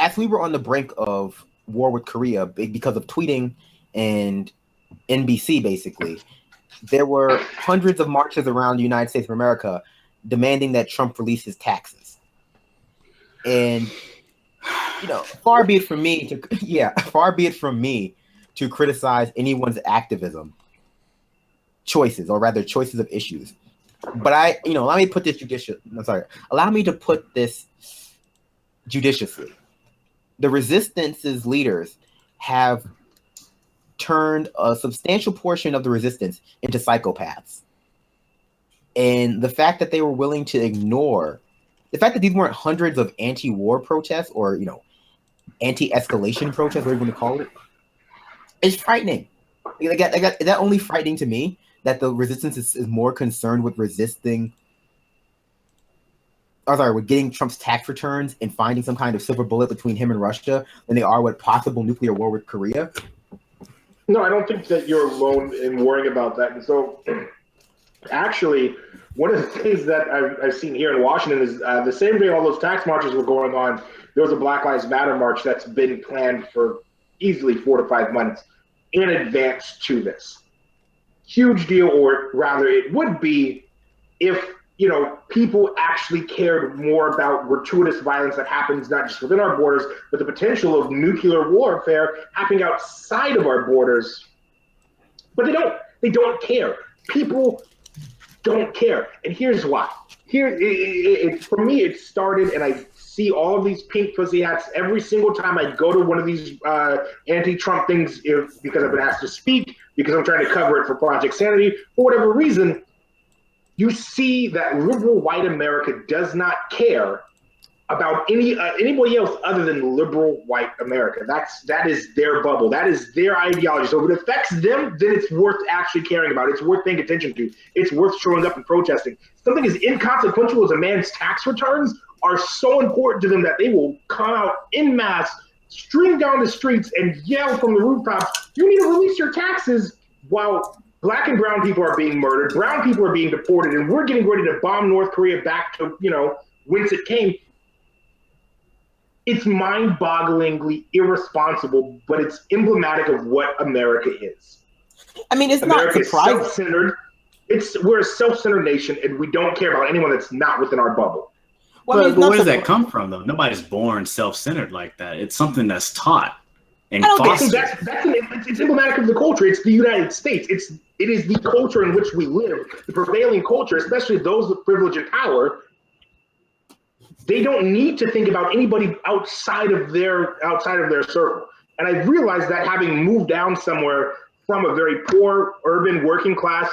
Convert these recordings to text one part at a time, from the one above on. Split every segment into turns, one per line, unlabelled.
as we were on the brink of war with Korea because of tweeting and NBC, basically, there were hundreds of marches around the United States of America demanding that Trump release his taxes. And, far be it from me to criticize anyone's activism choices, or rather choices of issues. But allow me to put this judiciously. The resistance's leaders have turned a substantial portion of the resistance into psychopaths. And the fact that they were willing to ignore the fact that these weren't hundreds of anti-war protests or, anti-escalation protests, whatever you want to call it, is frightening. Is that only frightening to me that the resistance is more concerned with with getting Trump's tax returns and finding some kind of silver bullet between him and Russia than they are with possible nuclear war with Korea?
No, I don't think that you're alone in worrying about that. And so, actually, one of the things that I've seen here in Washington is the same day all those tax marches were going on, there was a Black Lives Matter march that's been planned for easily 4 to 5 months in advance to this. Huge deal, or rather it would be if, people actually cared more about gratuitous violence that happens not just within our borders, but the potential of nuclear warfare happening outside of our borders. But they don't care. People don't care. And here's why. For me, it started, and I see all of these pink pussy hats every single time I go to one of these anti-Trump things, because I've been asked to speak, because I'm trying to cover it for Project Sanity, for whatever reason. You see that liberal white America does not care about anybody else other than liberal white America. That is their bubble. That is their ideology. So if it affects them, then it's worth actually caring about. It's worth paying attention to. It's worth showing up and protesting. Something as inconsequential as a man's tax returns are so important to them that they will come out en masse, stream down the streets, and yell from the rooftops, "You need to release your taxes," while Black and brown people are being murdered, brown people are being deported, and we're getting ready to bomb North Korea back to, whence it came. It's mind-bogglingly irresponsible, but it's emblematic of what America is.
I mean, it's
America
not surprising.
Is self-centered. We're a self-centered nation, and we don't care about anyone that's not within our bubble.
Well, but where does that come from, though? Nobody's born self-centered like that. It's something that's taught and fostered.
It's emblematic of the culture. It's the United States. It is the culture in which we live, the prevailing culture, especially those with privilege and power. They don't need to think about anybody outside of their circle. And I realized that having moved down somewhere from a very poor, urban, working class,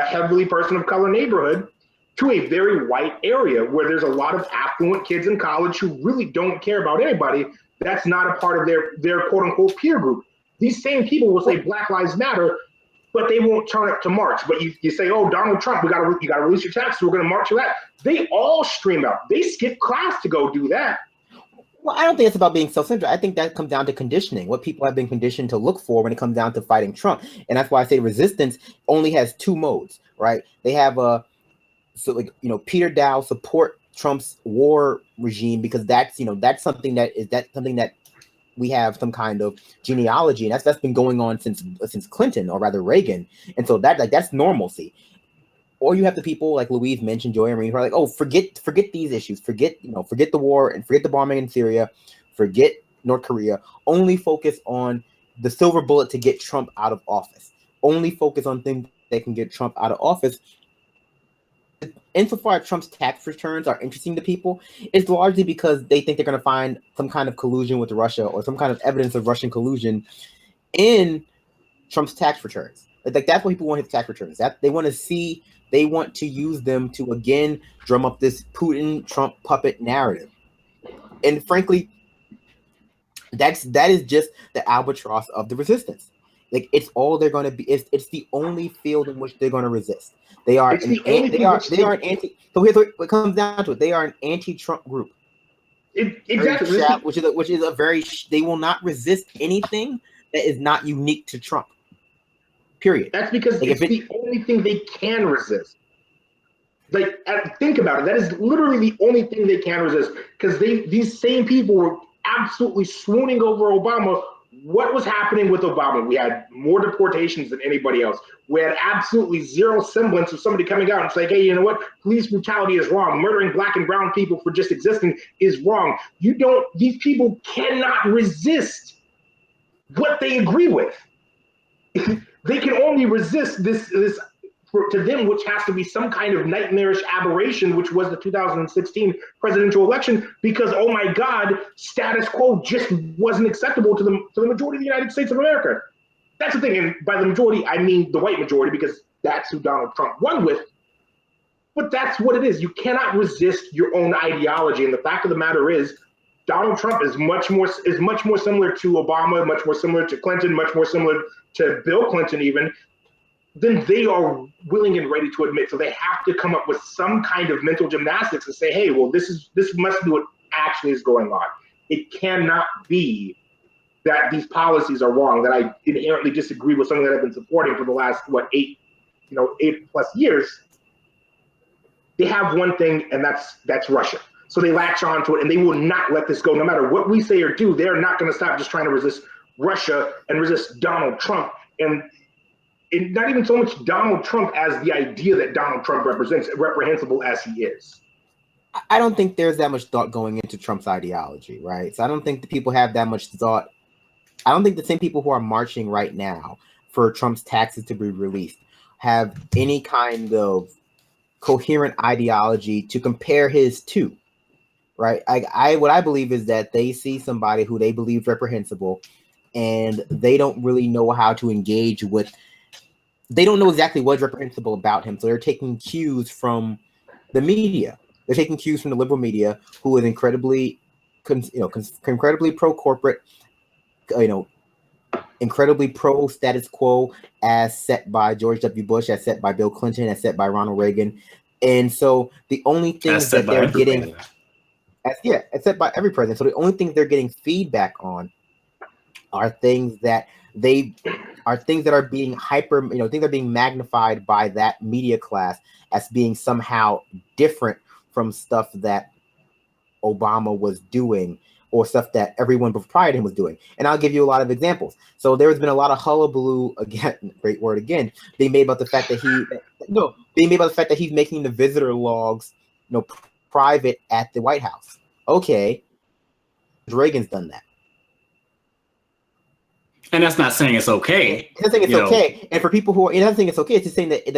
heavily person of color neighborhood to a very white area where there's a lot of affluent kids in college who really don't care about anybody. That's not a part of their quote unquote peer group. These same people will say Black Lives Matter, but they won't turn up to march. But you say, "Oh, Donald Trump, you got to release your taxes. We're going to march you out." They all stream out. They skip class to go do that.
Well, I don't think it's about being self-centered. I think that comes down to conditioning, what people have been conditioned to look for when it comes down to fighting Trump. And that's why I say resistance only has 2 modes, right? They have Peter Dow support Trump's war regime because that's something that we have some kind of genealogy, and that's been going on since Clinton, or rather Reagan, and so that's normalcy. Or you have the people like Louise mentioned, Joy and Marine, who are like, "Oh, forget these issues, forget the war and forget the bombing in Syria, forget North Korea. Only focus on the silver bullet to get Trump out of office. Only focus on things that can get Trump out of office." Insofar as Trump's tax returns are interesting to people, it's largely because they think they're going to find some kind of collusion with Russia or some kind of evidence of Russian collusion in Trump's tax returns. Like that's what people want his tax returns. That they want to use them to again drum up this Putin-Trump puppet narrative. And frankly, that is just the albatross of the resistance. Like it's all they're going to be. It's the only field in which they're going to resist. They are an anti. So here's what it comes down to: it. They are an anti-Trump group.
Exactly.
Which is a very. They will not resist anything that is not unique to Trump. Period.
That's because it's the only thing they can resist. Like, think about it. That is literally the only thing they can resist, because these same people were absolutely swooning over Obama. What was happening with Obama? We had more deportations than anybody else. We had absolutely zero semblance of somebody coming out and saying, hey, you know what? Police brutality is wrong. Murdering black and brown people for just existing is wrong. These people cannot resist what they agree with. They can only resist this to them, which has to be some kind of nightmarish aberration, which was the 2016 presidential election, because, oh my God, status quo just wasn't acceptable to the majority of the United States of America. That's the thing, and by the majority, I mean the white majority, because that's who Donald Trump won with. But that's what it is. You cannot resist your own ideology, and the fact of the matter is, Donald Trump is much more similar to Obama, much more similar to Clinton, much more similar to Bill Clinton even, then they are willing and ready to admit. So they have to come up with some kind of mental gymnastics and say, hey, well, this must be what actually is going on. It cannot be that these policies are wrong, that I inherently disagree with something that I've been supporting for the last, 8+ years. They have one thing, and that's Russia. So they latch on to it, and they will not let this go. No matter what we say or do, they're not going to stop just trying to resist Russia and resist Donald Trump. And not even so much Donald Trump as the idea that Donald Trump represents, reprehensible as he is.
I don't think there's that much thought going into Trump's ideology, right? So I don't think the people have that much thought. I don't think the same people who are marching right now for Trump's taxes to be released have any kind of coherent ideology to compare his to, right? What I believe is that they see somebody who they believe reprehensible, and they don't really know how to engage with. They don't know exactly what's reprehensible about him, so they're taking cues from the media. They're taking cues from the liberal media, who is incredibly pro-corporate, incredibly pro-status quo, as set by George W. Bush, as set by Bill Clinton, as set by Ronald Reagan. And so the only things that they're getting, as set by every president. So the only things they're getting feedback on are things that are being things are being magnified by that media class as being somehow different from stuff that Obama was doing or stuff that everyone prior to him was doing. And I'll give you a lot of examples. So there has been a lot of hullabaloo, again, great word again, being made about the fact that he's making the visitor logs, private at the White House. Okay, Reagan's done that.
And that's not saying it's okay.
It's not saying it's okay. And for people who are not saying it's okay, it's just saying that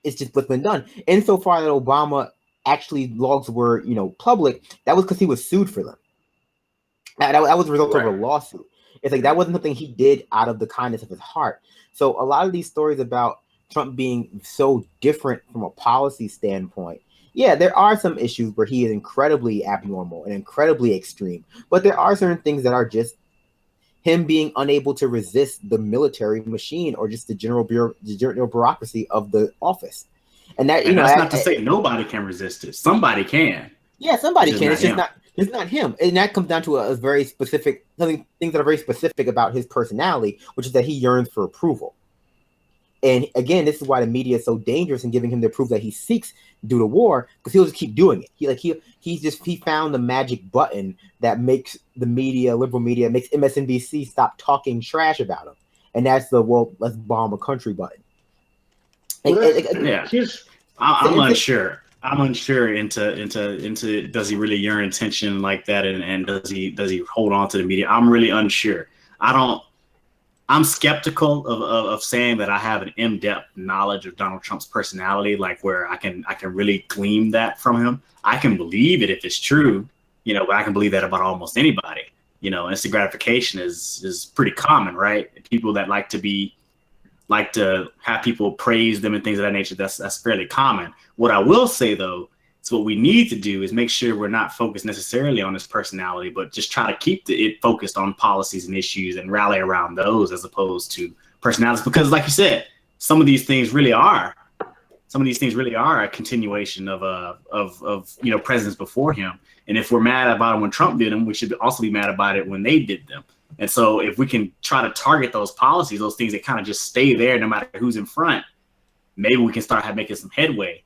it's just what's been done. Insofar that Obama actually logs were public, that was because he was sued for them. That was a result of a lawsuit. It's like that wasn't something he did out of the kindness of his heart. So a lot of these stories about Trump being so different from a policy standpoint, yeah, there are some issues where he is incredibly abnormal and incredibly extreme. But there are certain things that are just him being unable to resist the military machine or just the general bureaucracy of the office. And that's
not to say nobody can resist it. Somebody can.
Yeah, somebody can. It's not him. And that comes down to a very specific things that are very specific about his personality, which is that he yearns for approval. And again, this is why the media is so dangerous in giving him the approval that he seeks due to war, because he'll just keep doing it. He found the magic button that makes the media, liberal media, makes MSNBC stop talking trash about him, and that's the let's bomb a country button.
I'm unsure. I'm unsure into does he really yearn attention like that, and does he hold on to the media? I'm really unsure. I'm skeptical of saying that I have an in-depth knowledge of Donald Trump's personality, like where I can really glean that from him. I can believe it if it's true, but I can believe that about almost anybody. Instant gratification is pretty common, right? People that like to have people praise them and things of that nature, that's fairly common. What I will say though, is what we need to do is make sure we're not focused necessarily on his personality, but just try to keep it focused on policies and issues and rally around those as opposed to personalities. Because like you said, some of these things really are a continuation of presidents before him. And if we're mad about it when Trump did them, we should also be mad about it when they did them. And so if we can try to target those policies, those things that kind of just stay there no matter who's in front, maybe we can start making some headway.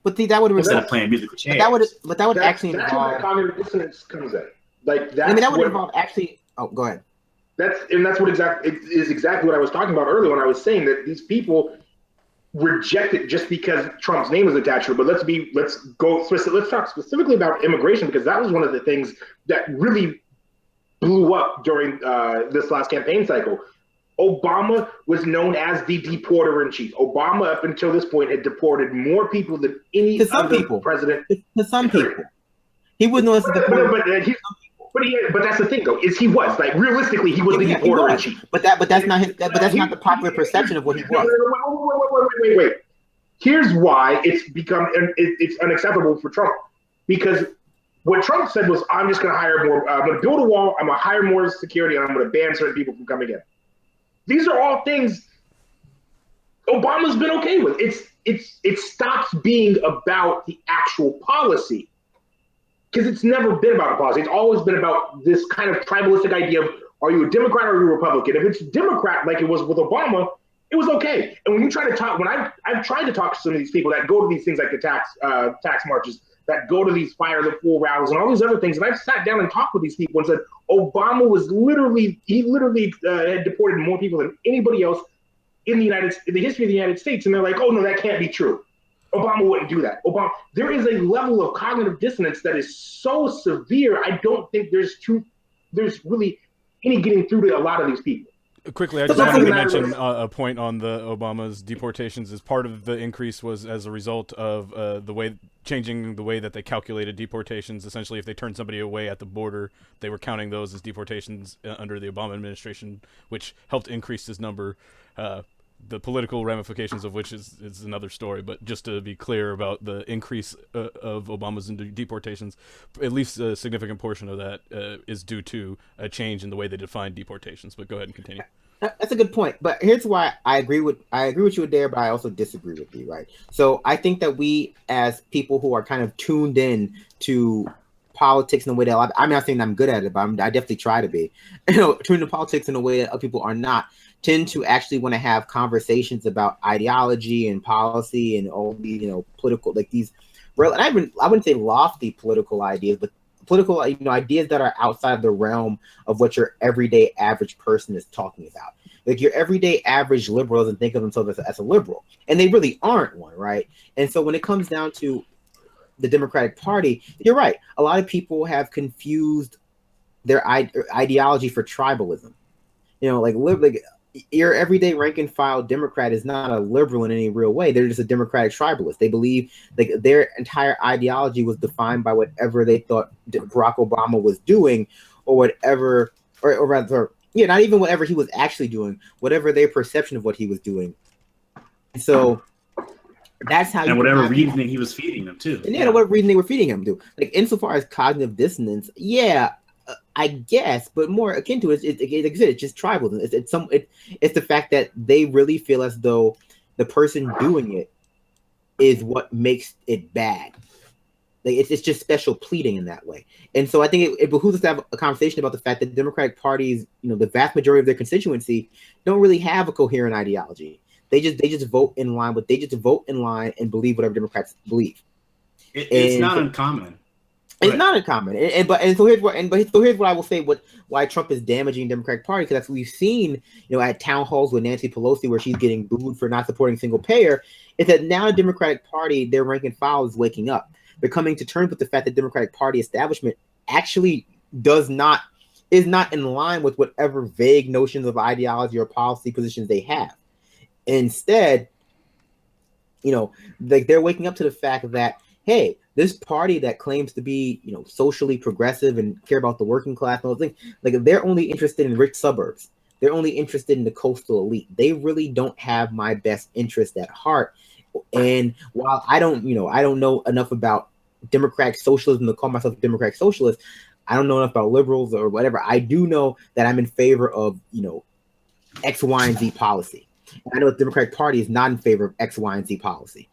But see, that would
instead of playing musical chairs.
But that would actually
involve. That's where cognitive dissonance comes in. Like that's
I mean, that would involve actually. Oh, go ahead.
That's what exactly what I was talking about earlier when I was saying that these people reject it just because Trump's name is attached to it. But let's talk specifically about immigration, because that was one of the things that really blew up during this last campaign cycle. Obama was known as the deporter in chief. Obama, up until this point, had deported more people than any other president.
To some people, he was known as the deporter.
But that's the thing, though, is he was like realistically he was the deporter in chief.
But that's not the popular perception of what he was.
Wait. Here's why it's unacceptable for Trump, because what Trump said was, I'm just going to hire more. I'm going to build a wall. I'm going to hire more security, and I'm going to ban certain people from coming in. These are all things Obama's been okay with. It stops being about the actual policy, because it's never been about a policy. It's always been about this kind of tribalistic idea of, are you a Democrat or are you a Republican? If it's Democrat, like it was with Obama, it was okay. And when you try to talk, when I've tried to talk to some of these people that go to these things like the tax marches, that go to these fire the fool rallies and all these other things, and I've sat down and talked with these people and said, Obama was literally had deported more people than anybody else in the history of the United States. And they're like, oh no, that can't be true. Obama wouldn't do that. There is a level of cognitive dissonance that is so severe. I don't think there's really any getting through to a lot of these people.
Quickly, I just wanted to mention a point on the Obama's deportations. As part of the increase was as a result of changing the way that they calculated deportations. Essentially, if they turned somebody away at the border, they were counting those as deportations under the Obama administration, which helped increase this number. The political ramifications of which is another story, but just to be clear about the increase of Obama's deportations, at least a significant portion of that is due to a change in the way they define deportations. But go ahead and continue.
That's a good point. But here's why I agree with you there, but I also disagree with you, right? So I think that we, as people who are kind of tuned in to politics in a way that I'm not saying I'm good at it, but I definitely try to be, tuned to politics in a way that other people are not, tend to actually want to have conversations about ideology and policy and all these, political, like these, I wouldn't say lofty political ideas, but political, ideas that are outside the realm of what your everyday average person is talking about. Like your everyday average liberal doesn't think of themselves as a liberal, and they really aren't one, right? And so when it comes down to the Democratic Party, you're right. A lot of people have confused their ideology for tribalism. Your everyday rank and file Democrat is not a liberal in any real way. They're just a Democratic tribalist. They believe like their entire ideology was defined by whatever they thought Barack Obama was doing, or whatever, or rather, not even whatever he was actually doing, whatever their perception of what he was doing. So that's how.
And whatever reasoning he was feeding them too.
And what reason they were feeding him to. Like insofar as cognitive dissonance, I guess, but more akin to it, it's just tribalism. It's the fact that they really feel as though the person doing it is what makes it bad. Like it's just special pleading in that way. And so I think it behooves us to have a conversation about the fact that Democratic parties, the vast majority of their constituency don't really have a coherent ideology. They just vote in line and believe whatever Democrats believe.
It's not uncommon.
It's not uncommon, so here's what I will say. Why Trump is damaging the Democratic Party, because that's what we've seen, at town halls with Nancy Pelosi, where she's getting booed for not supporting single payer. Is that now the Democratic Party, their rank and file is waking up. They're coming to terms with the fact that the Democratic Party establishment actually is not in line with whatever vague notions of ideology or policy positions they have. Instead, they're waking up to the fact that, hey, this party that claims to be, socially progressive and care about the working class and all those things, like they're only interested in rich suburbs. They're only interested in the coastal elite. They really don't have my best interest at heart. And while I don't know enough about democratic socialism to call myself a democratic socialist, I don't know enough about liberals or whatever. I do know that I'm in favor of, X, Y, and Z policy. And I know the Democratic Party is not in favor of X, Y, and Z policy.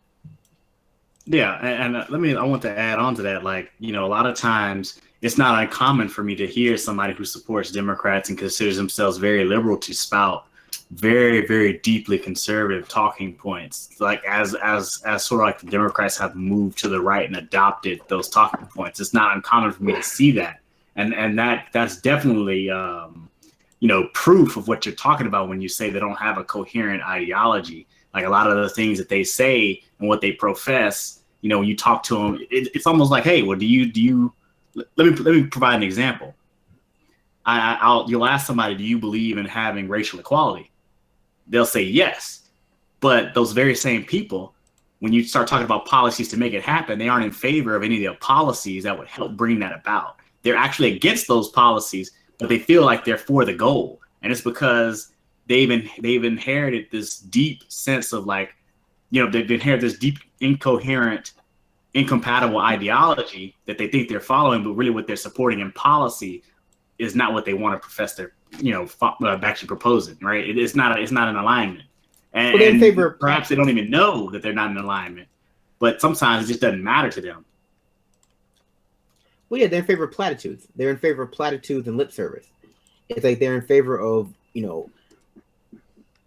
Yeah, and I want to add on to that. Like, a lot of times it's not uncommon for me to hear somebody who supports Democrats and considers themselves very liberal to spout very, very deeply conservative talking points. Like as sort of like the Democrats have moved to the right and adopted those talking points. It's not uncommon for me to see that and that's definitely proof of what you're talking about when you say they don't have a coherent ideology. Like a lot of the things that they say and what they profess, when you talk to them, it's almost like, hey, well, do you? Let me provide an example. You'll ask somebody, do you believe in having racial equality? They'll say yes, but those very same people, when you start talking about policies to make it happen, they aren't in favor of any of the policies that would help bring that about. They're actually against those policies, but they feel like they're for the goal, and it's because they've inherited this deep sense of they've inherited this deep incoherent, incompatible ideology that they think they're following, but really what they're supporting in policy is not what they want to profess they're actually proposing. Right? It's not in alignment, and perhaps they don't even know that they're not in alignment. But sometimes it just doesn't matter to them.
Well, yeah, they're in favor of platitudes. They're in favor of platitudes and lip service. It's like they're in favor of,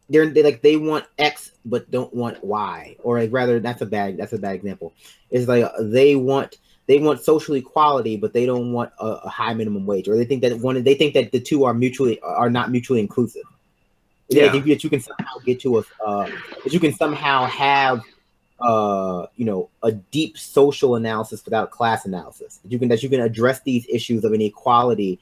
they want X but don't want Y, or rather, that's a bad example. It's like they want social equality, but they don't want a high minimum wage, or they think that the two are not mutually inclusive. Yeah. They think that you can somehow get to that you can somehow have a deep social analysis without class analysis. That you can address these issues of inequality,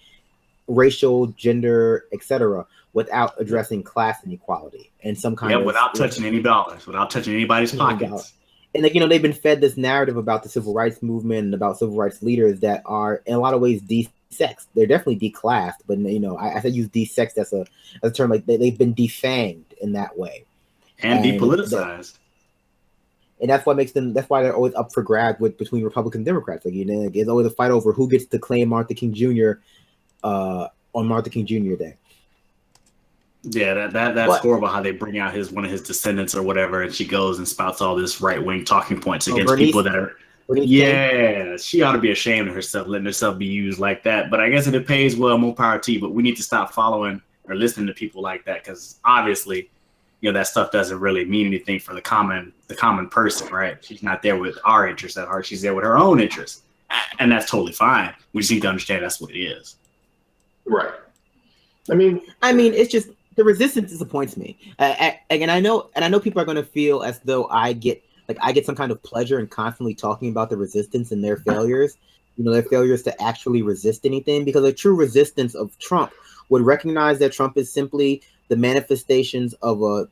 racial, gender, etc., without addressing class inequality and some kind of
without touching any dollars, without touching anybody's pockets.
And they've been fed this narrative about the civil rights movement and about civil rights leaders that are in a lot of ways desexed. They're definitely declassed, but I use desexed as a term, like they've been defanged in that way
and depoliticized.
And that's why they're always up for grabs between Republicans and Democrats. There's always a fight over who gets to claim Martin King Jr. On Martin King Jr. Day.
Yeah, that's horrible how they bring out one of his descendants or whatever, and she goes and spouts all this right-wing talking points against people that are. She ought to be ashamed of herself, letting herself be used like that. But I guess if it pays well, more power to you. But we need to stop following or listening to people like that, because obviously, that stuff doesn't really mean anything for the common person, right? She's not there with our interests at heart. She's there with her own interests, and that's totally fine. We just need to understand that's what it is.
Right. I mean,
it's just the resistance disappoints me, and I know people are going to feel as though I get some kind of pleasure in constantly talking about the resistance and their failures, their failures to actually resist anything, because a true resistance of Trump would recognize that Trump is simply the manifestations of a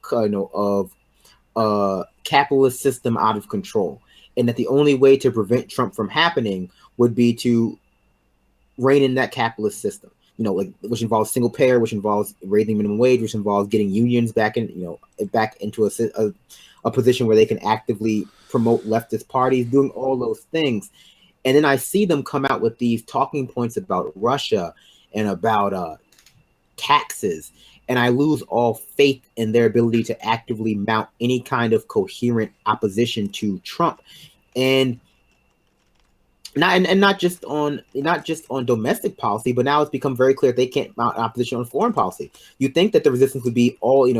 capitalist system out of control, and that the only way to prevent Trump from happening would be to rein in that capitalist system. Which involves single payer, which involves raising minimum wage, which involves getting unions back into a position where they can actively promote leftist parties, doing all those things. And then I see them come out with these talking points about Russia and about taxes, and I lose all faith in their ability to actively mount any kind of coherent opposition to Trump. And not just on domestic policy, but now it's become very clear they can't mount opposition on foreign policy. You think that the resistance would be all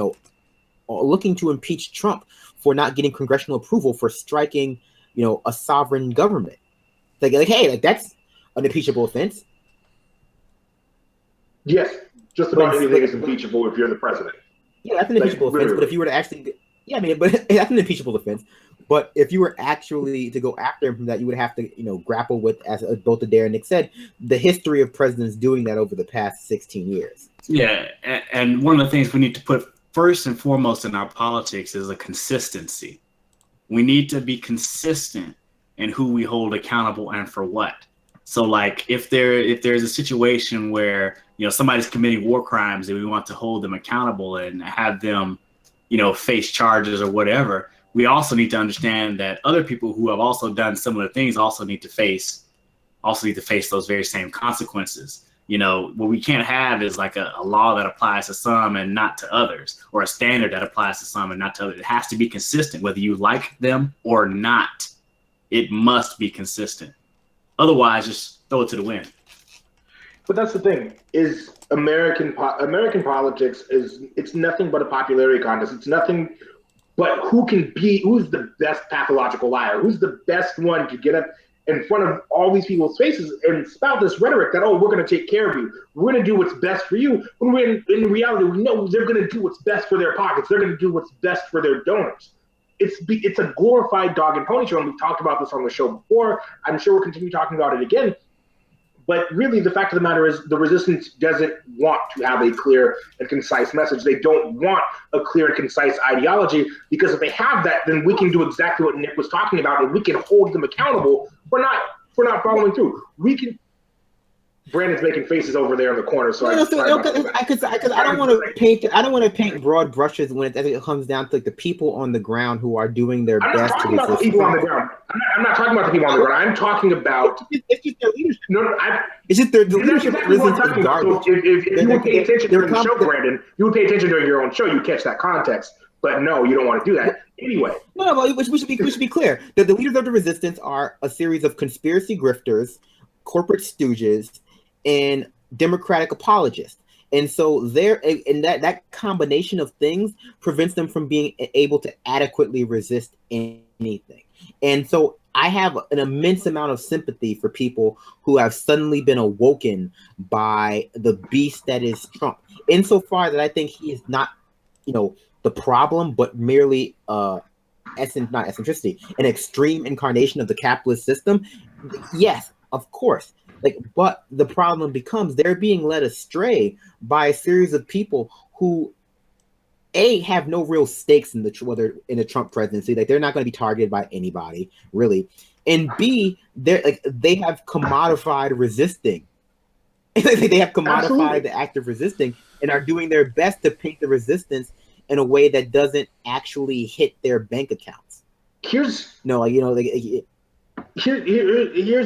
looking to impeach Trump for not getting congressional approval for striking a sovereign government. Hey, that's an impeachable offense.
Yes, just about anything is impeachable if you're the president.
Yeah, that's an impeachable offense. But if you were to actually, but that's an impeachable offense. But if you were actually to go after him from that, you would have to, grapple with, as both Adair and Nick said, the history of presidents doing that over the past 16 years.
Yeah, and one of the things we need to put first and foremost in our politics is a consistency. We need to be consistent in who we hold accountable and for what. So, if there's a situation where somebody's committing war crimes and we want to hold them accountable and have them, face charges or whatever, we also need to understand that other people who have also done similar things also need to face those very same consequences. What we can't have is like a law that applies to some and not to others, or a standard that applies to some and not to others. It has to be consistent, whether you like them or not. It must be consistent. Otherwise, just throw it to the wind.
But that's the thing, is American politics it's nothing but a popularity contest. It's nothing but who's the best pathological liar? Who's the best one to get up in front of all these people's faces and spout this rhetoric that, oh, we're going to take care of you. We're going to do what's best for you. When in reality, we know they're going to do what's best for their pockets. They're going to do what's best for their donors. It's a glorified dog and pony show, and we've talked about this on the show before. I'm sure we'll continue talking about it again. But really, the fact of the matter is the resistance doesn't want to have a clear and concise message. They don't want a clear and concise ideology, because if they have that, then we can do exactly what Nick was talking about, and we can hold them accountable for not following through. We can. Brandon's making faces over there in the corner, so I
don't want to paint broad brushes when it comes down to like the people on the ground who are doing their best.
I'm not talking about the people on the ground. I'm not talking about the people on the ground. I'm talking about
it's just their leadership.
It's
just their leadership isn't garbage.
If you would pay attention during the show, Brandon, you would pay attention during your own show. You catch that context. But no, you don't want to do that anyway.
No, but we should be clear that the leaders of the resistance are a series of conspiracy grifters, corporate stooges, and democratic apologists. And so that combination of things prevents them from being able to adequately resist anything. And so I have an immense amount of sympathy for people who have suddenly been awoken by the beast that is Trump, insofar that I think he is not, the problem, but merely not eccentricity, an extreme incarnation of the capitalist system. Yes, of course. But the problem becomes they're being led astray by a series of people who, A, have no real stakes in the Trump presidency. They're not going to be targeted by anybody, really. And B, they have commodified resisting. They have commodified the act of resisting and are doing their best to paint the resistance in a way that doesn't actually hit their bank accounts.
Here's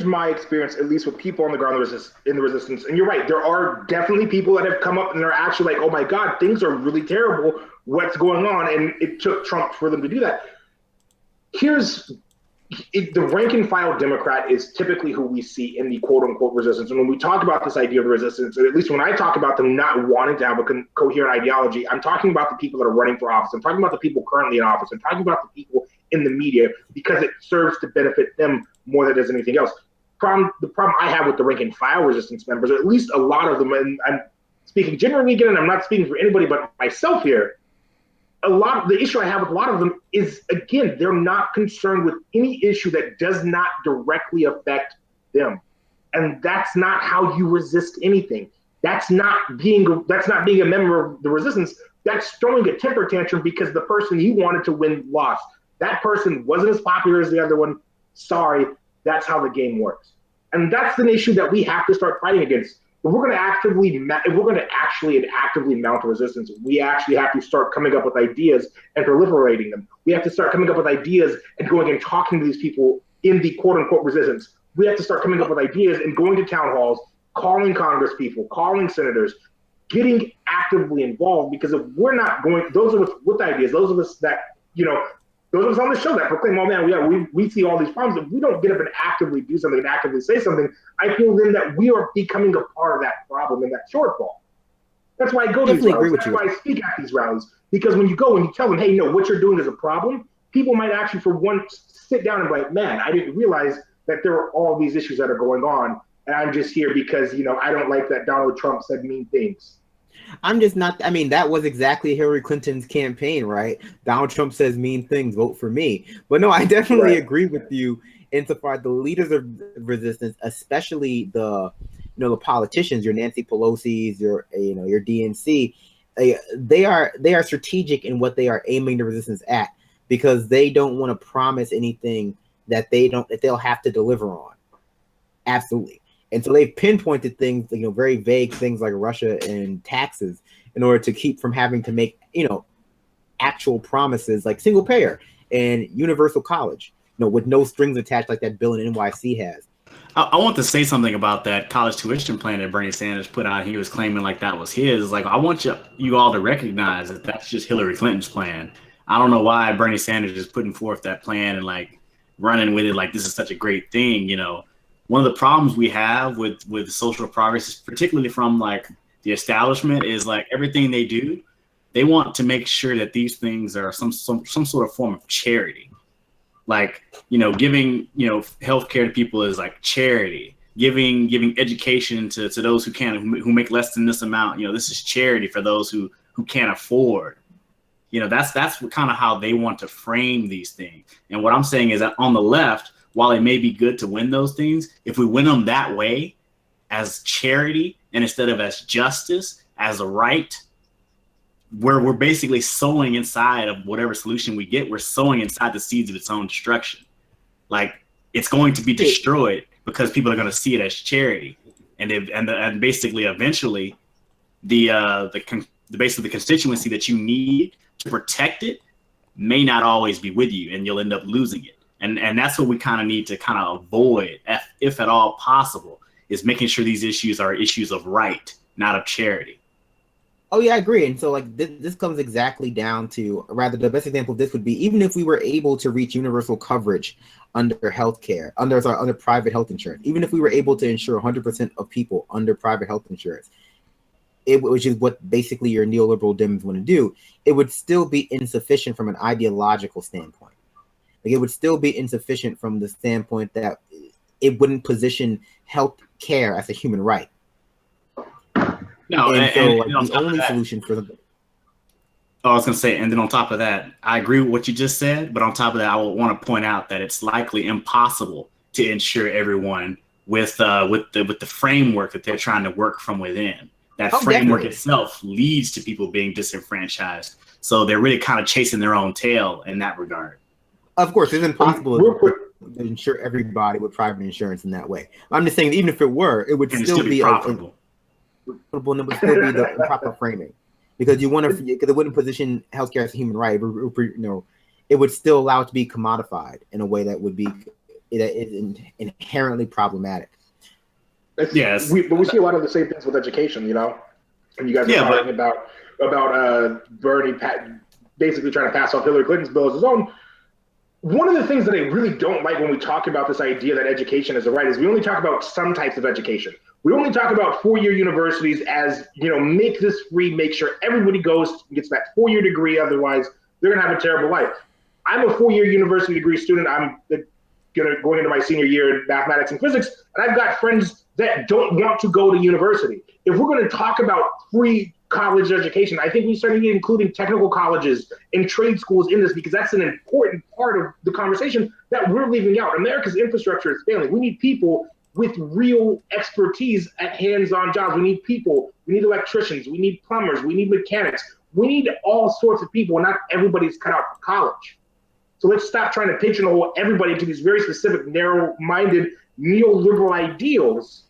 my experience, at least with people on the ground in the resistance. And you're right, there are definitely people that have come up and they're actually like, oh my God, things are really terrible. What's going on? And it took Trump for them to do that. The rank and file Democrat is typically who we see in the quote unquote resistance. And when we talk about this idea of the resistance, or at least when I talk about them not wanting to have a coherent ideology, I'm talking about the people that are running for office. I'm talking about the people currently in office. I'm talking about the people in the media, because it serves to benefit them more than it does anything else. The problem I have with the rank and file resistance members, or at least a lot of them, and I'm speaking generally again, and I'm not speaking for anybody but myself here, the issue I have with a lot of them is, again, they're not concerned with any issue that does not directly affect them. And that's not how you resist anything. That's not being a member of the resistance. That's throwing a temper tantrum because the person you wanted to win lost. That person wasn't as popular as the other one. Sorry, that's how the game works. And that's an issue that we have to start fighting against. If we're going to actually actively mount a resistance, we actually have to start coming up with ideas and proliferating them. We have to start coming up with ideas and going and talking to these people in the quote unquote resistance. We have to start coming up with ideas and going to town halls, calling Congress people, calling senators, getting actively involved. Because if we're not going, those of us with ideas, those of us that, those of us on the show that proclaim, oh man, we see all these problems. If we don't get up and actively do something and actively say something, I feel then that we are becoming a part of that problem and that shortfall. That's why I go to these rallies. That's why I speak at these rallies. Because when you go and you tell them, hey, what you're doing is a problem, people might actually for once sit down and be like, man, I didn't realize that there are all these issues that are going on. And I'm just here because, I don't like that Donald Trump said mean things.
I'm just not. I mean, that was exactly Hillary Clinton's campaign, right? Donald Trump says mean things, vote for me. But no, I definitely agree with you insofar the leaders of resistance, especially the politicians, your Nancy Pelosi's, your DNC, they are strategic in what they are aiming the resistance at, because they don't want to promise anything that they'll have to deliver on. Absolutely. And so they've pinpointed things, very vague things like Russia and taxes, in order to keep from having to make, actual promises like single payer and universal college, with no strings attached like that bill in NYC has.
I want to say something about that college tuition plan that Bernie Sanders put out. He was claiming like that was his. Like, I want you all to recognize that that's just Hillary Clinton's plan. I don't know why Bernie Sanders is putting forth that plan and like running with it like this is such a great thing, One of the problems we have with social progress, particularly from like the establishment, is like everything they do, they want to make sure that these things are some sort of form of charity. like, giving, healthcare to people is like charity. Giving education to those who make less than this amount. This is charity for those who can't afford. That's kind of how they want to frame these things. And what I'm saying is that on the left, while it may be good to win those things, if we win them that way, as charity and instead of as justice, as a right, we're basically sowing inside of whatever solution we get. We're sowing inside the seeds of its own destruction. Like, it's going to be destroyed because people are going to see it as charity, and basically eventually the constituency that you need to protect it may not always be with you, and you'll end up losing it. And that's what we kind of need to kind of avoid, if at all possible, is making sure these issues are issues of right, not of charity.
Oh yeah, I agree. And so like this comes exactly down to, rather the best example of this would be, even if we were able to reach universal coverage under healthcare, under private health insurance, even if we were able to insure 100% of people under private health insurance, which is what basically your neoliberal Dems want to do, it would still be insufficient from an ideological standpoint. Like, it would still be insufficient from the standpoint that it wouldn't position health care as a human right.
No,
the only solution for the...
Oh, I was going to say, and then on top of that, I agree with what you just said, but on top of that, I want to point out that it's likely impossible to insure everyone with the framework that they're trying to work from within. That framework definitely itself leads to people being disenfranchised. So they're really kind of chasing their own tail in that regard.
Of course, it's impossible to insure everybody with private insurance in that way. I'm just saying, even if it were, it would still be profitable. And it would still be the proper framing, because because it wouldn't position healthcare as a human right. It would still allow it to be commodified in a way that would be inherently problematic.
Yes, but we see a lot of the same things with education. And you guys are talking about Bernie basically trying to pass off Hillary Clinton's bill as his own. One of the things that I really don't like when we talk about this idea that education is a right is we only talk about some types of education. We only talk about four-year universities as, make this free, make sure everybody gets that four-year degree. Otherwise, they're going to have a terrible life. I'm a four-year university degree student. I'm going into my senior year in mathematics and physics, and I've got friends that don't want to go to university. If we're going to talk about free college education, I think we start including technical colleges and trade schools in this, because that's an important part of the conversation that we're leaving out. America's infrastructure is failing. We need people with real expertise at hands-on jobs. We need people. We need electricians. We need plumbers. We need mechanics. We need all sorts of people. Not everybody's cut out for college. So let's stop trying to pigeonhole everybody into these very specific, narrow-minded, neoliberal ideals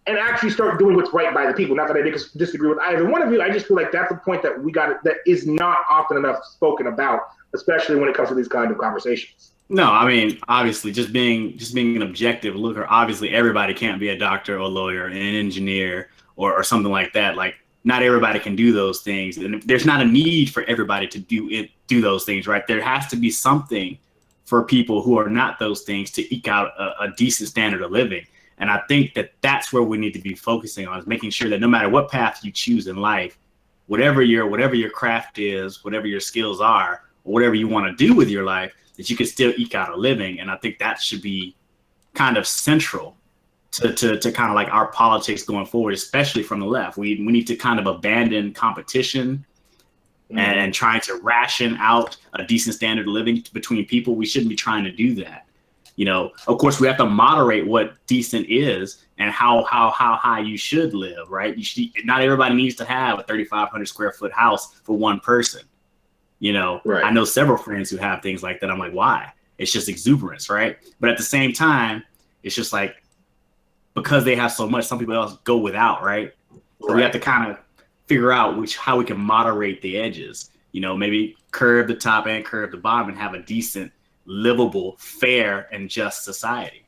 and actually start doing what's right by the people. Not that I disagree with either one of you. I just feel like that's a point that that is not often enough spoken about, especially when it comes to these kind of conversations.
No, I mean, obviously, just being an objective looker, obviously everybody can't be a doctor or lawyer, an engineer, or something like that. Like, not everybody can do those things, and there's not a need for everybody to do those things, right? There has to be something for people who are not those things to eke out a decent standard of living. And I think that's where we need to be focusing on, is making sure that no matter what path you choose in life, whatever your craft is, whatever your skills are, or whatever you want to do with your life, that you can still eke out a living. And I think that should be kind of central to kind of like our politics going forward, especially from the left. We need to kind of abandon competition and trying to ration out a decent standard of living between people. We shouldn't be trying to do that. Of course, we have to moderate what decent is and how high you should live, right? Not everybody needs to have a 3,500 square foot house for one person. Right. I know several friends who have things like that. I'm like, why? It's just exuberance, right? But at the same time, it's just like, because they have so much, some people else go without, right? So we have to kind of figure out how we can moderate the edges. Maybe curve the top and curve the bottom and have a decent, livable, fair, and just society.